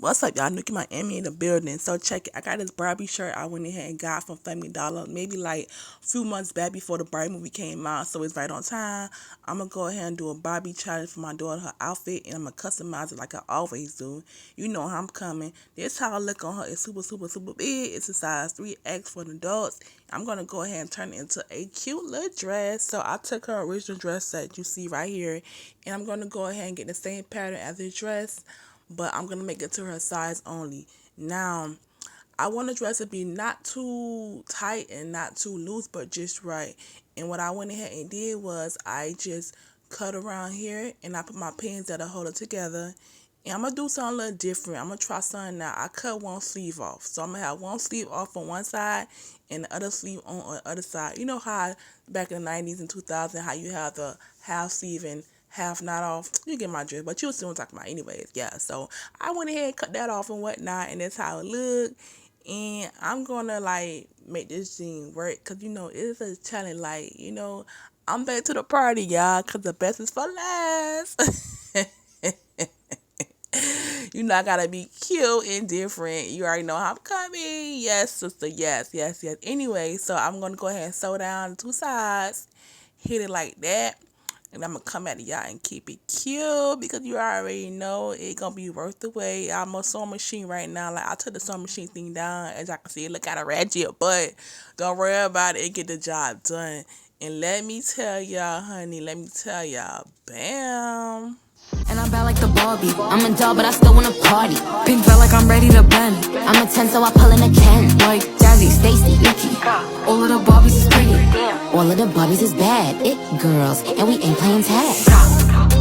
What's up, y'all? Nikki Miami in the building. So check it. I got this Barbie shirt I went ahead and got from Family Dollar maybe like a few months back before the Barbie movie came out. So it's right on time. I'm going to go ahead and do a Barbie challenge for my daughter, her outfit. And I'm going to customize it like I always do. You know how I'm coming. This how I look on her. It's super, super, super big. It's a size 3X for the adults. I'm going to go ahead and turn it into a cute little dress. So I took her original dress that you see right here. And I'm going to go ahead and get the same pattern as the dress, but I'm going to make it to her size only. Now, I want the dress to be not too tight and not too loose, but just right. And what I went ahead and did was I just cut around here and I put my pins that'll hold it together. And I'm going to do something a little different. I'm going to try something now. I cut one sleeve off. So I'm going to have one sleeve off on one side and the other sleeve on the other side. You know how back in the 90s and 2000s, how you have the half sleeve and half not off? You get my drift, but you'll see what I'm talking about anyways. Yeah, so I went ahead and cut that off and whatnot, and that's how it look. And I'm gonna like make this thing work, because you know it's a challenge. Like, you know, I'm back to the party, y'all, because the best is for last. You know, I gotta be cute and different. You already know how I'm coming. Yes, sister. Yes, yes, yes. Anyway, so I'm gonna go ahead and sew down the two sides, hit it like that. And I'm going to come at y'all and keep it cute, because you already know it going to be worth the wait. I'm on sewing machine right now. Like, I took the sewing machine thing down. As y'all can see, it look kind of ratchet, but don't worry about it. Get the job done. And let me tell y'all, honey, let me tell y'all, bam. And I'm bad like the Barbie. I'm a doll, but I still wanna party. Pink felt like I'm ready to bend. I'm a 10, so I pull in a Ken. Like Jazzy, Stacy, Nikki. All of the Barbies is pretty. All of the Barbies is bad. It girls, and we ain't playing tag.